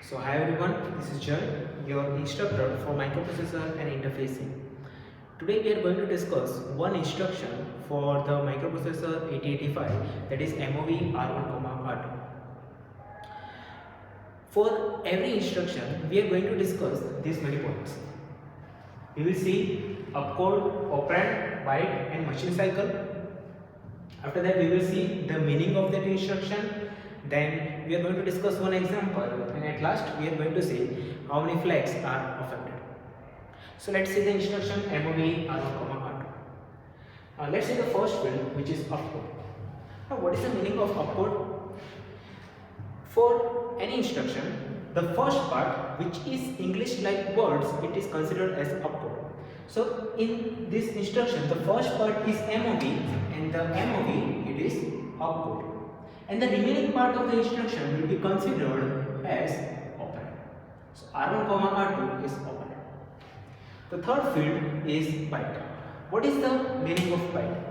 So hi everyone, this is Jay, your instructor for microprocessor and interfacing. Today we are going to discuss one instruction for the microprocessor 8085, that is MOV R1, R2. For every instruction we are going to discuss these many points. We will see opcode, operand, byte and machine cycle. After that we will see the meaning of that instruction. Then we are going to discuss one example, and at last we are going to see how many flags are affected. So let's see the instruction MOV R1, R2. Let's see the first field, which is opcode. Now what is the meaning of opcode? For any instruction, the first part, which is English like words, it is considered as opcode. So in this instruction, the first part is MOV, and the MOV it is opcode, and the remaining part of the instruction will be considered as operand. So R1, R2 is operand. The third field is byte. What is the meaning of byte?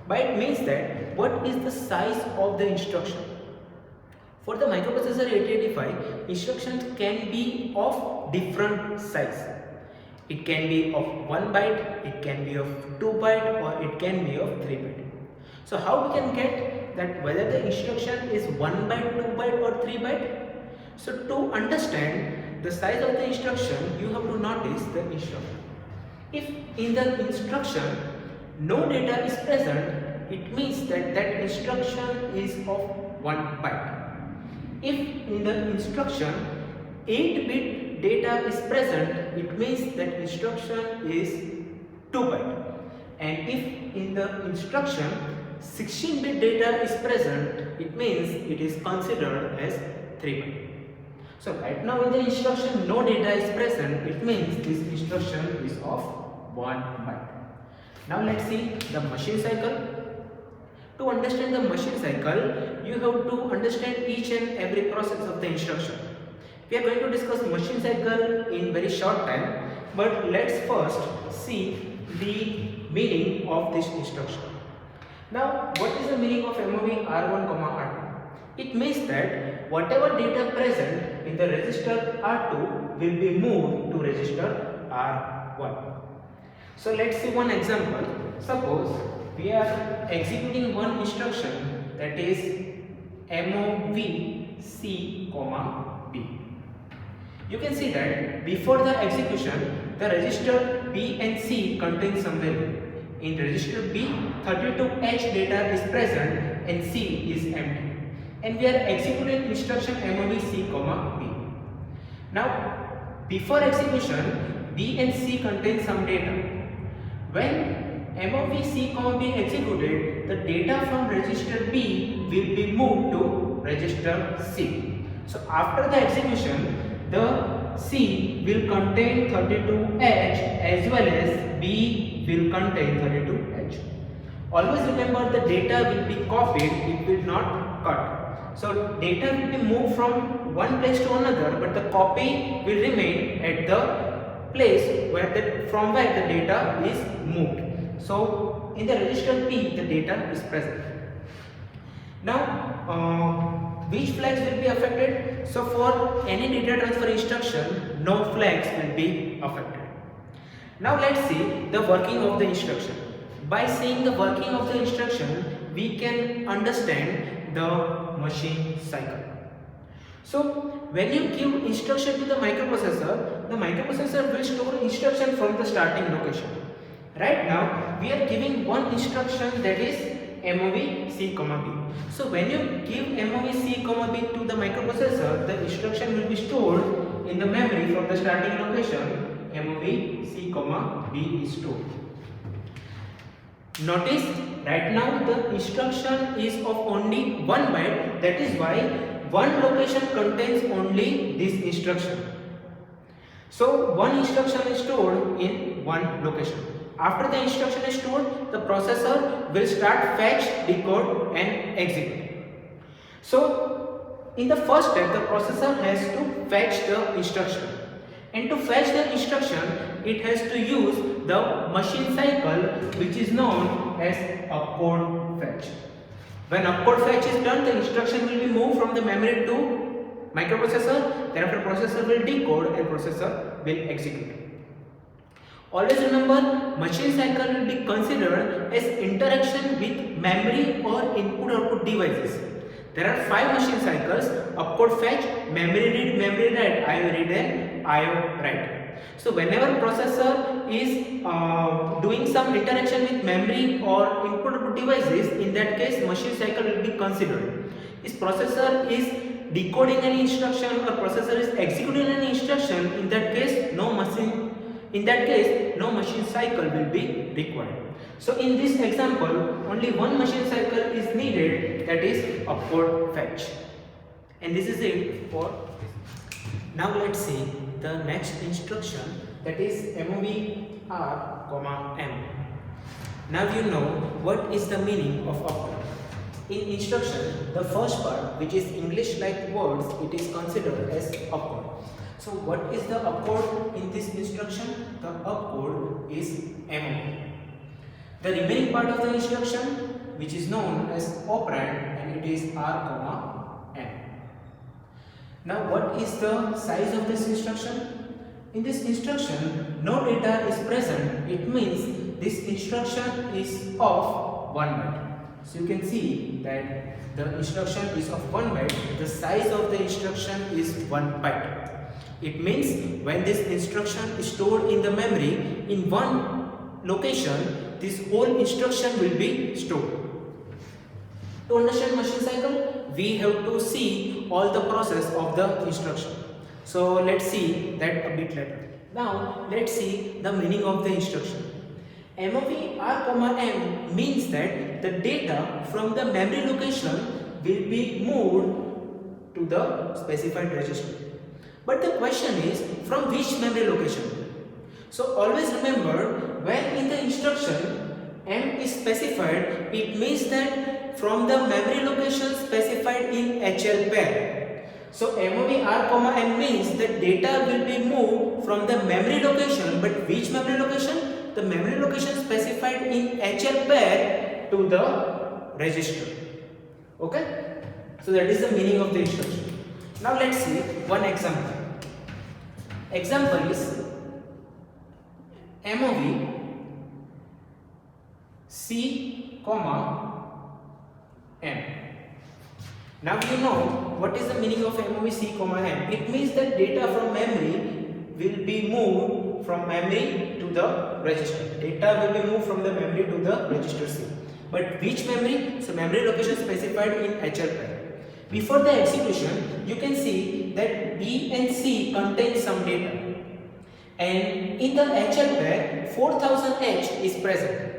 Byte means that what is the size of the instruction. For the microprocessor 8085, instructions can be of different size. It can be of 1 byte, it can be of 2 byte, or it can be of 3 byte. So how we can get that whether the instruction is 1 byte, 2 byte or 3 byte? So to understand the size of the instruction, you have to notice the instruction. If in the instruction no data is present, it means that that instruction is of 1 byte. If in the instruction 8-bit data is present, it means that instruction is 2 byte. And if in the instruction 16-bit data is present, it means it is considered as 3 byte. So right now in the instruction no data is present, it means this instruction is of 1 byte. Now let's see the machine cycle. To understand the machine cycle, you have to understand each and every process of the instruction. We are going to discuss machine cycle in very short time, but let's first see the meaning of this instruction. Now, what is the meaning of MOV R1, R2? It means that whatever data present in the register R2 will be moved to register R1. So let's see one example. Suppose we are executing one instruction, that is MOV C, B. You can see that before the execution, the register B and C contain some value. In register B, 32H data is present and C is empty. And we are executing instruction MOV C, B. Now, before execution, B and C contain some data. When MOV C, B executed, the data from register B will be moved to register C. So after the execution, the C will contain 32H as well as B will contain 32H. Always remember, the data will be copied, it will not cut. So data will be moved from one place to another, but the copy will remain at the place from where the data is moved. So in the register P, the data is present. Now which flags will be affected? So for any data transfer instruction, no flags will be affected. Now let's see the working of the instruction. By seeing the working of the instruction, we can understand the machine cycle. So when you give instruction to the microprocessor will store instruction from the starting location. Right now we are giving one instruction, that is MOV C, B. So when you give MOV C, B to the microprocessor, the instruction will be stored in the memory from the starting location. MOV C, B is stored. Notice right now the instruction is of only 1 byte, that is why one location contains only this instruction. So one instruction is stored in one location. After the instruction is stored, the processor will start fetch, decode and execute. So in the first step, the processor has to fetch the instruction, and to fetch the instruction it has to use the machine cycle, which is known as opcode fetch. When opcode fetch is done, the instruction will be moved from the memory to microprocessor, thereafter processor will decode and processor will execute. Always remember, machine cycle will be considered as interaction with memory or input output devices. There are 5 machine cycles: opcode fetch, memory read, memory write, IO read and IO write. So whenever processor is doing some interaction with memory or input output devices, in that case machine cycle will be considered. If processor is decoding any instruction or processor is executing any instruction, in that case no machine cycle will be required. So in this example, only one machine cycle is needed, that is opcode fetch. And this is it for this. Now let's see the next instruction, that is MOV R, M. Now you know what is the meaning of opcode. In instruction, the first part, which is English like words, it is considered as opcode. So what is the opcode in this instruction? The opcode is MOV. The remaining part of the instruction, which is known as operand, and it is R, M. Now what is the size of this instruction? In this instruction, no data is present. It means this instruction is of 1 byte. So you can see that the instruction is of 1 byte. The size of the instruction is 1 byte. It means when this instruction is stored in the memory in one location, this whole instruction will be stored. To understand machine cycle, we have to see all the process of the instruction. So let's see that a bit later. Now let's see the meaning of the instruction. MOV R, M means that the data from the memory location will be moved to the specified register. But the question is, from which memory location? So always remember, when in the instruction M is specified, it means that from the memory location specified in HL pair. So MOV R, M means that data will be moved from the memory location, but which memory location? The memory location specified in HL pair to the register. Okay? So that is the meaning of the instruction. Now let's see one example. Example is MOV C, M. Now you know what is the meaning of MOV C, M. It means that data from memory will be moved from memory to the register. Data will be moved from the memory to the register C. But which memory? So memory location specified in HL pair. Before the execution, you can see that B and C contain some data. And in the HL pair, 4000H is present.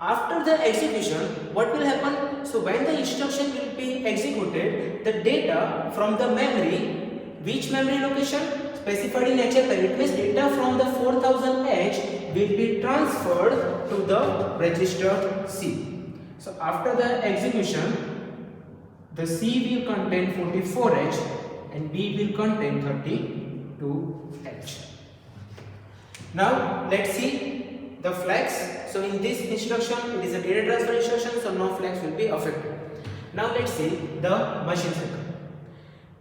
After the execution, what will happen? So when the instruction will be executed, the data from the memory, which memory location? Specified in HL pair. It means data from the 4000H will be transferred to the register C. So after the execution, the C will contain 44H and B will contain 32H. Now let's see the flags. So in this instruction, it is a data transfer instruction, so no flags will be affected. Now let's see the machine cycle.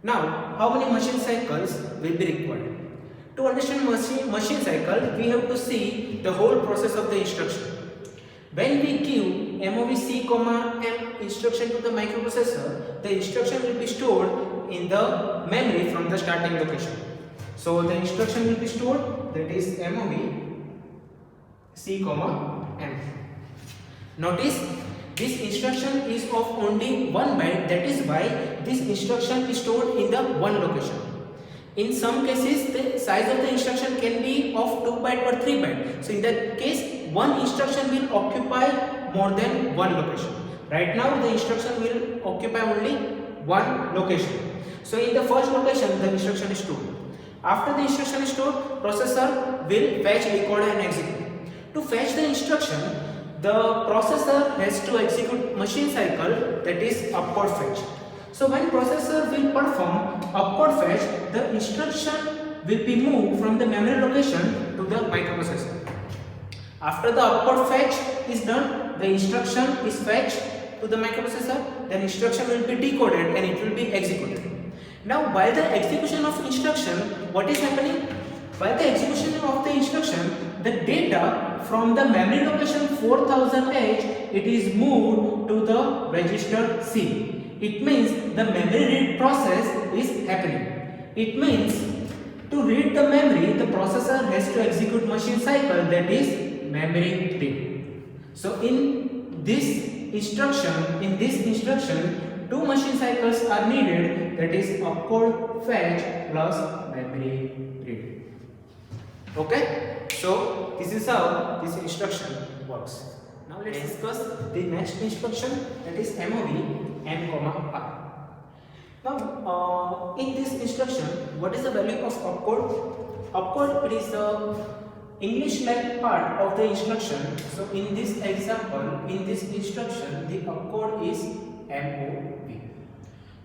Now, how many machine cycles will be required? To understand machine cycle, we have to see the whole process of the instruction. When we give MOV C, M instruction to the microprocessor, the instruction will be stored in the memory from the starting location. So the instruction will be stored, that is MOV C, M. Notice this instruction is of only 1 byte, that is why this instruction is stored in the one location. In some cases, the size of the instruction can be of 2 byte or 3 byte. So in that case, one instruction will occupy more than one location. Right now, the instruction will occupy only one location. So in the first location, the instruction is stored. After the instruction is stored, processor will fetch, decode and execute. To fetch the instruction, the processor has to execute machine cycle, that is opcode fetch. So when processor will perform opcode fetch, the instruction will be moved from the memory location to the microprocessor. After the opcode fetch is done, the instruction is fetched to the microprocessor, then instruction will be decoded and it will be executed. Now while the execution of instruction, what is happening? While the execution of the instruction, the data from the memory location 4000H, it is moved to the register C. It means the memory read process is happening. It means to read the memory, the processor has to execute machine cycle, that is memory read. So in this instruction, two machine cycles are needed, that is opcode fetch plus memory read. Okay, so this is how this instruction works. Now let's discuss the next instruction, that is MOV M R. Now in this instruction, what is the value of opcode? Opcode, it is the English-like part of the instruction. So in this example, in this instruction, the opcode is MOV.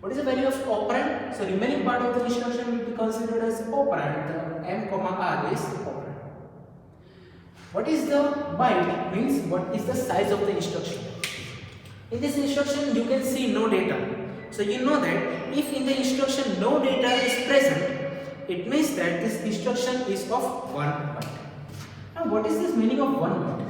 What is the value of operand? So remaining part of the instruction will be considered as operand. The M, R is operand. What is the byte? Means what is the size of the instruction? In this instruction you can see no data. So you know that if in the instruction no data is present, it means that this instruction is of 1 byte. Now what is this meaning of 1 byte?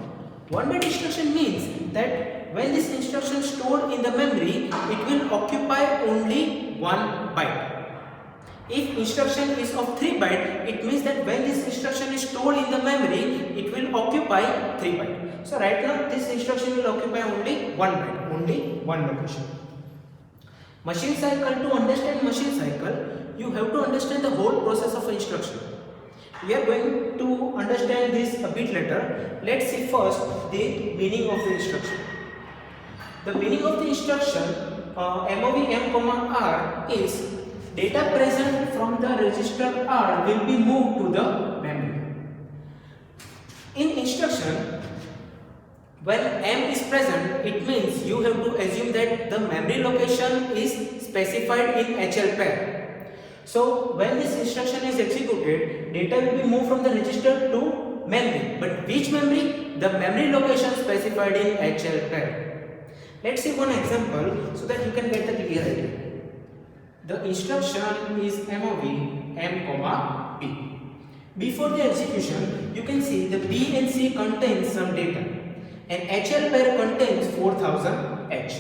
1 byte instruction means that when this instruction is stored in the memory, it will occupy only 1 byte. If instruction is of 3 byte, it means that when this instruction is stored in the memory, it will occupy 3 byte. So right now this instruction will occupy only 1 byte, only one location. Machine cycle, to understand machine cycle, you have to understand the whole process of instruction. We are going to understand this a bit later. Let's see first the meaning of the instruction. The meaning of the instruction MOV M, R is data present from the register R will be moved to the memory. In instruction, when M is present, it means you have to assume that the memory location is specified in HL pair. So when this instruction is executed, data will be moved from the register to memory. But which memory? The memory location specified in HL pair. Let's see one example so that you can get the clear idea. The instruction is MOV M, B. Before the execution, you can see the B and C contains some data, and HL pair contains 4000H.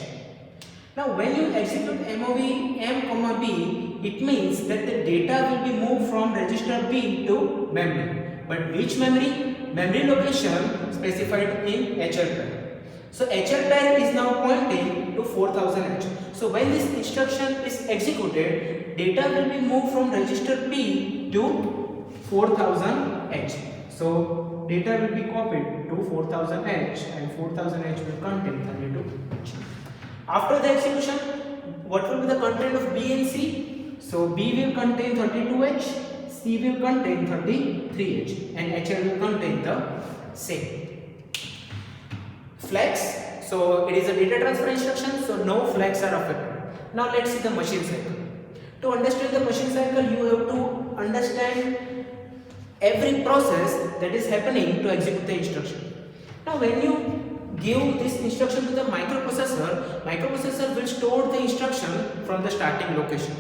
Now when you execute MOV M, B, it means that the data will be moved from register B to memory. But which memory? Memory location specified in HL pair. So HL pair is now pointing to 4000H. So when this instruction is executed, data will be moved from register P to 4000H. So data will be copied to 4000H and 4000H will contain 32H. After the execution, what will be the content of B and C? So B will contain 32H, C will contain 33H, and HL will contain the same. Flags, so it is a data transfer instruction, so no flags are affected. Now let's see the machine cycle. To understand the machine cycle, you have to understand every process that is happening to execute the instruction. Now when you give this instruction to the microprocessor will store the instruction from the starting location.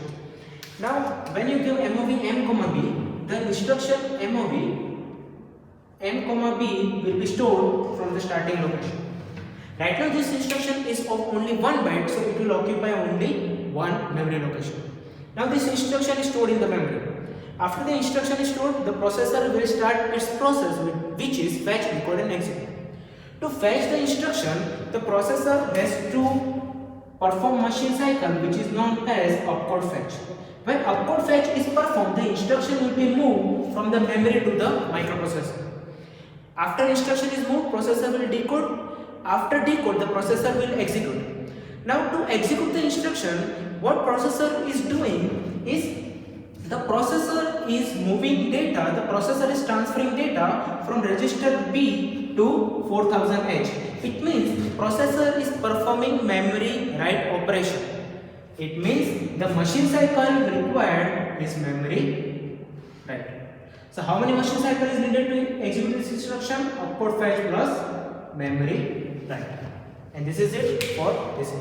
Now when you give MOV M, B, the instruction MOV M, B will be stored from the starting location. Right now this instruction is of only 1 byte, so it will occupy only one memory location. Now this instruction is stored in the memory. After the instruction is stored, the processor will start its process, which is fetch, decode and execute. To fetch the instruction, the processor has to perform machine cycle, which is known as opcode fetch. When opcode fetch is performed, the instruction will be moved from the memory to the microprocessor. After instruction is moved, processor will decode. After decode, the processor will execute. Now to execute the instruction, what processor is doing is the processor is moving data, the processor is transferring data from register B to 4000H. It means processor is performing memory write operation. It means the machine cycle required is memory write. So how many machine cycle is needed to execute this instruction? Opcode fetch plus memory write. And this is it for this instruction.